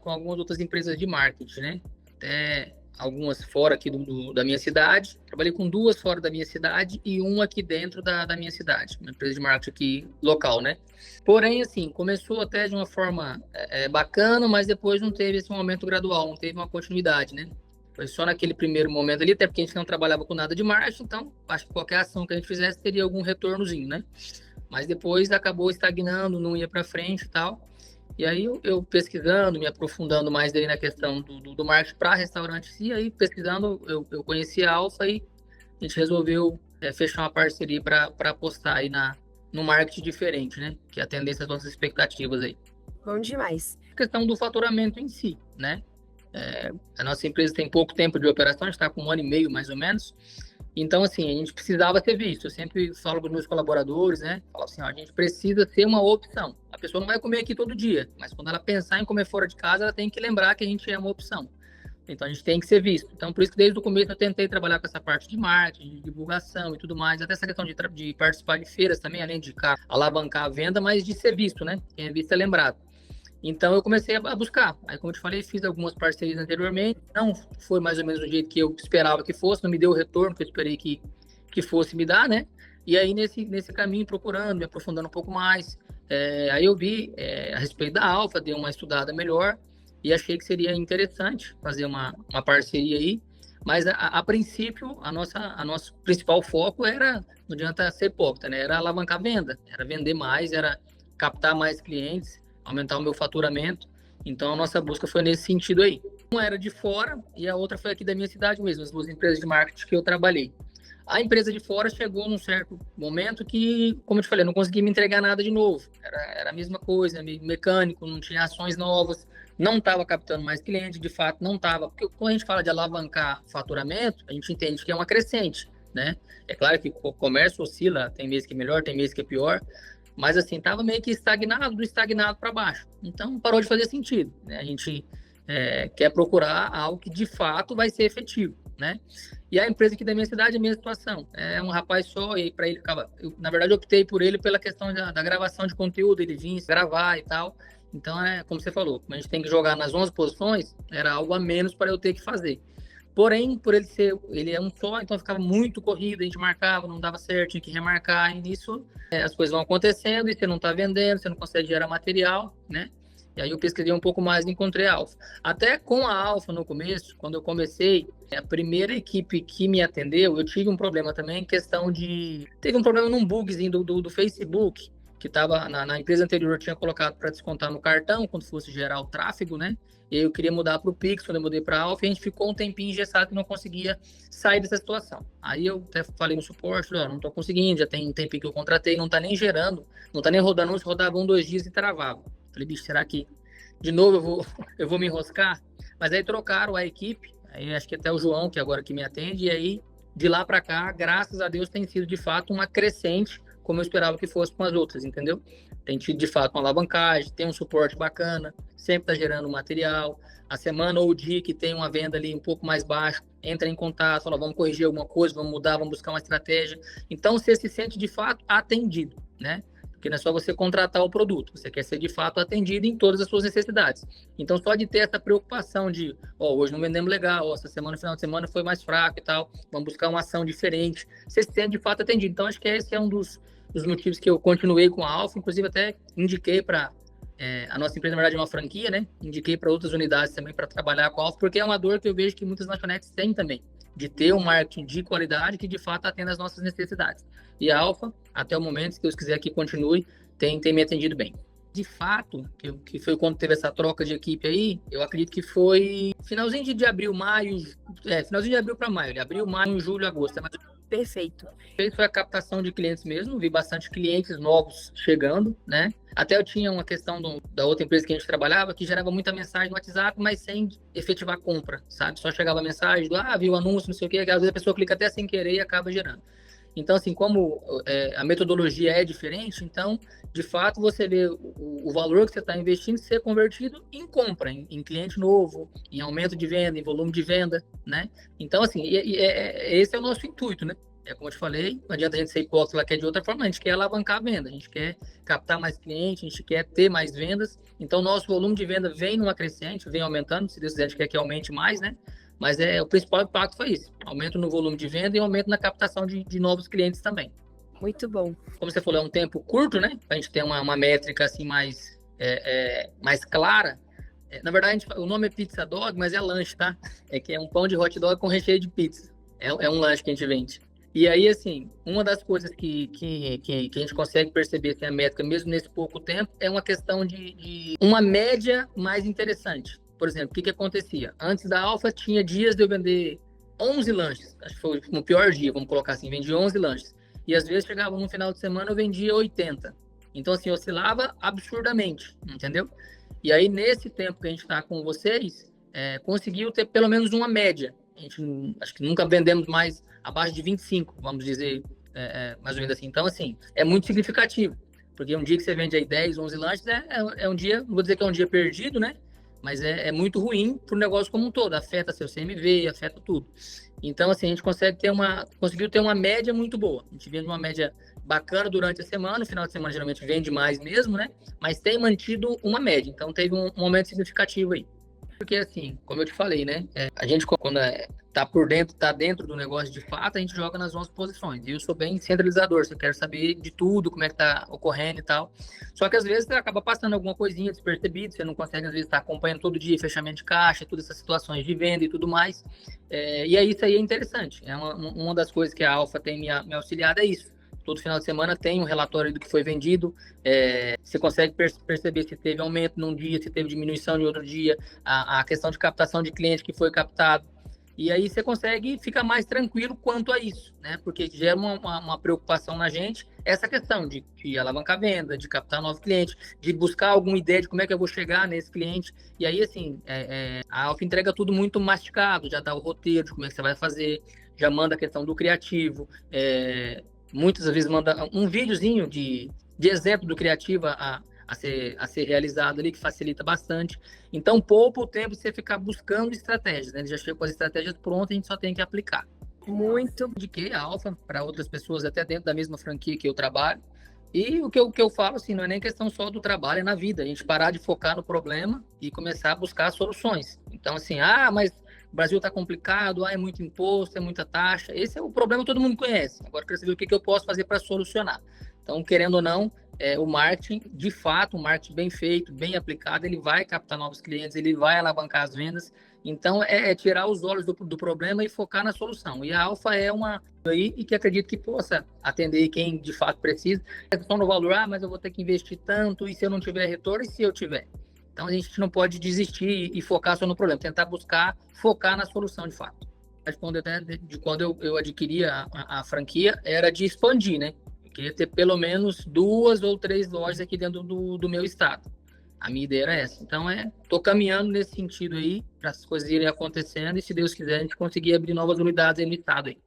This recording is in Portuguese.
com algumas outras empresas de marketing, né? Até algumas fora aqui da minha cidade. Trabalhei com 2 fora da minha cidade e uma aqui dentro da minha cidade, uma empresa de marketing aqui local, né? Porém, assim, começou até de uma forma bacana, mas depois não teve esse momento gradual, não teve uma continuidade, né? Foi só naquele primeiro momento ali, até porque a gente não trabalhava com nada de marketing, então acho que qualquer ação que a gente fizesse teria algum retornozinho, né? Mas depois acabou estagnando, não ia para frente e tal. E aí eu pesquisando, me aprofundando mais daí na questão do marketing para restaurante em si, aí pesquisando eu conheci a Alfa e a gente resolveu fechar uma parceria para apostar aí no marketing diferente, né? Que é a tendência das nossas expectativas aí. Bom demais. A questão do faturamento em si, né? A nossa empresa tem pouco tempo de operação, a gente está com 1 ano e meio mais ou menos. Então, assim, a gente precisava ser visto. Eu sempre falo para os meus colaboradores, né? Falo assim, ó, a gente precisa ser uma opção. A pessoa não vai comer aqui todo dia, mas quando ela pensar em comer fora de casa, ela tem que lembrar que a gente é uma opção. Então, a gente tem que ser visto. Então, por isso que desde o começo eu tentei trabalhar com essa parte de marketing, de divulgação e tudo mais, até essa questão de participar de feiras também, além de alavancar a venda, mas de ser visto, né? Quem é visto é lembrado. Então, eu comecei a buscar. Aí, como eu te falei, fiz algumas parcerias anteriormente. Não foi mais ou menos do jeito que eu esperava que fosse, não me deu o retorno que eu esperei que fosse me dar, né? E aí, nesse caminho, procurando, me aprofundando um pouco mais, aí eu vi a respeito da Alfa, dei uma estudada melhor e achei que seria interessante fazer uma parceria aí. Mas, a princípio, nosso principal foco era, não adianta ser hipócrita, né? Era alavancar a venda, era vender mais, era captar mais clientes, aumentar o meu faturamento. Então, a nossa busca foi nesse sentido aí. Uma era de fora e a outra foi aqui da minha cidade mesmo, as 2 empresas de marketing que eu trabalhei. A empresa de fora chegou num certo momento que, como eu te falei, eu não conseguia me entregar nada de novo. Era a mesma coisa, mecânico, não tinha ações novas, não estava captando mais cliente, de fato não estava. Porque quando a gente fala de alavancar faturamento, a gente entende que é uma crescente, né? É claro que o comércio oscila, tem mês que é melhor, tem mês que é pior, mas assim, estava meio que do estagnado para baixo. Então, parou de fazer sentido, né? A gente quer procurar algo que de fato vai ser efetivo, né? E a empresa aqui da minha cidade é a mesma situação. É um rapaz só e para ele acaba... na verdade, eu optei por ele pela questão da gravação de conteúdo, ele vinha gravar e tal. Então, como você falou, como a gente tem que jogar nas 11 posições, era algo a menos para eu ter que fazer. Porém, por ele é um só, então ficava muito corrido, a gente marcava, não dava certo, tinha que remarcar, e nisso as coisas vão acontecendo e você não está vendendo, você não consegue gerar material, né? E aí eu pesquisei um pouco mais e encontrei a Alfa. Até com a Alfa no começo, quando eu comecei, a primeira equipe que me atendeu, eu tive um problema também, questão de... Teve um problema num bugzinho do Facebook, que estava na empresa anterior, eu tinha colocado para descontar no cartão, quando fosse gerar o tráfego, né? E aí eu queria mudar para o Pix, quando eu mudei para a Alfa, e a gente ficou um tempinho engessado e não conseguia sair dessa situação. Aí eu até falei no suporte, falei, não estou conseguindo, já tem um tempinho que eu contratei, não está nem gerando, não está nem rodando, se rodava 1, 2 dias e travava. Falei, bicho, será que de novo eu vou me enroscar? Mas aí trocaram a equipe, aí acho que até o João, que agora que me atende, e aí de lá para cá, graças a Deus, tem sido de fato uma crescente, como eu esperava que fosse com as outras, entendeu? Tem tido de fato uma alavancagem, tem um suporte bacana, sempre está gerando material. A semana ou o dia que tem uma venda ali um pouco mais baixa, entra em contato, fala, vamos corrigir alguma coisa, vamos mudar, vamos buscar uma estratégia. Então, você se sente de fato atendido, né? Porque não é só você contratar o produto, você quer ser de fato atendido em todas as suas necessidades. Então, só de ter essa preocupação de, hoje não vendemos legal, essa semana, final de semana foi mais fraco e tal, vamos buscar uma ação diferente, você se sente de fato atendido. Então, acho que esse é um dos motivos que eu continuei com a Alfa, inclusive até indiquei para a nossa empresa, na verdade, é uma franquia, né? Indiquei para outras unidades também para trabalhar com a Alfa, porque é uma dor que eu vejo que muitas lanchonetes têm também, de ter um marketing de qualidade que de fato atenda às nossas necessidades. E a Alfa, até o momento, se Deus quiser que continue, tem me atendido bem. De fato, que foi quando teve essa troca de equipe aí, eu acredito que foi finalzinho de abril, maio, finalzinho de abril para maio, abril, maio, julho, agosto. Perfeito. Foi a captação de clientes mesmo, vi bastante clientes novos chegando, né? Até eu tinha uma questão da outra empresa que a gente trabalhava, que gerava muita mensagem no WhatsApp, mas sem efetivar a compra, sabe? Só chegava a mensagem viu o anúncio, não sei o quê, às vezes a pessoa clica até sem querer e acaba gerando. Então, assim, como a metodologia é diferente, então, de fato, você vê o valor que você está investindo ser convertido em compra, em cliente novo, em aumento de venda, em volume de venda, né? Então, assim, esse é o nosso intuito, né? É como eu te falei, não adianta a gente ser hipócrita lá que é de outra forma, a gente quer alavancar a venda, a gente quer captar mais clientes, a gente quer ter mais vendas. Então, nosso volume de venda vem numa crescente, vem aumentando, se Deus quiser, a gente quer que aumente mais, né? Mas o principal impacto foi isso, aumento no volume de venda e aumento na captação de novos clientes também. Muito bom. Como você falou, é um tempo curto, né? Para a gente ter uma métrica assim mais clara. Na verdade, o nome é Pizza Dog, mas é lanche, tá? É que é um pão de hot dog com recheio de pizza. É um lanche que a gente vende. E aí, assim, uma das coisas que a gente consegue perceber assim, a métrica, mesmo nesse pouco tempo, é uma questão de uma média mais interessante. Por exemplo, o que acontecia? Antes da Alfa, tinha dias de eu vender 11 lanches. Acho que foi no pior dia, vamos colocar assim, vendi 11 lanches. E às vezes chegava no final de semana, eu vendia 80. Então, assim, oscilava absurdamente, entendeu? E aí, nesse tempo que a gente está com vocês, conseguiu ter pelo menos uma média. A gente, acho que nunca vendemos mais abaixo de 25, vamos dizer, mais ou menos assim. Então, assim, é muito significativo. Porque um dia que você vende aí 10, 11 lanches, é um dia, não vou dizer que é um dia perdido, né? Mas é muito ruim para o negócio como um todo. Afeta seu CMV, afeta tudo. Então, assim, a gente conseguiu ter uma média muito boa. A gente vende uma média bacana durante a semana, no final de semana geralmente vende mais mesmo, né? Mas tem mantido uma média. Então, teve um aumento significativo aí. Porque, assim, como eu te falei, né? A gente, quando tá por dentro, tá dentro do negócio de fato, a gente joga nas 11 posições. E eu sou bem centralizador, você quer saber de tudo, como é que tá ocorrendo e tal. Só que às vezes você acaba passando alguma coisinha despercebido, você não consegue, às vezes, estar acompanhando todo dia fechamento de caixa, todas essas situações de venda e tudo mais. E aí isso aí é interessante. É uma das coisas que a Alfa tem me auxiliado, é isso. Todo final de semana tem um relatório do que foi vendido, você consegue perceber se teve aumento num dia, se teve diminuição em outro dia, a questão de captação de cliente que foi captado. E aí você consegue ficar mais tranquilo quanto a isso, né? Porque gera uma preocupação na gente, essa questão de alavancar a venda, de captar novos clientes, de buscar alguma ideia de como é que eu vou chegar nesse cliente. E aí, assim, a Alfa entrega tudo muito masticado, já dá o roteiro de como é que você vai fazer, já manda a questão do criativo, muitas vezes manda um videozinho de exemplo do criativo a ser realizado ali, que facilita bastante. Então, poupa o tempo de você ficar buscando estratégias, né? Ele já chega com as estratégias prontas, a gente só tem que aplicar. Muito. Indiquei a Alfa para outras pessoas, até dentro da mesma franquia que eu trabalho. E o que eu falo, assim, não é nem questão só do trabalho, é na vida. A gente parar de focar no problema e começar a buscar soluções. Então, assim, mas o Brasil está complicado, é muito imposto, é muita taxa. Esse é o problema que todo mundo conhece. Agora, eu quero saber o que eu posso fazer para solucionar. Então, querendo ou não, o marketing, de fato, um marketing bem feito, bem aplicado, ele vai captar novos clientes, ele vai alavancar as vendas. Então, tirar os olhos do problema e focar na solução. E a Alfa é uma aí e que acredito que possa atender quem de fato precisa. A questão do valor, mas eu vou ter que investir tanto, e se eu não tiver retorno, e se eu tiver? Então, a gente não pode desistir e focar só no problema, tentar focar na solução de fato. Quando eu adquiri a franquia, era de expandir, né? Eu queria ter pelo menos 2 ou 3 lojas aqui dentro do meu estado. A minha ideia era essa. Então, tô caminhando nesse sentido aí, para as coisas irem acontecendo, e se Deus quiser, a gente conseguir abrir novas unidades aí no estado aí.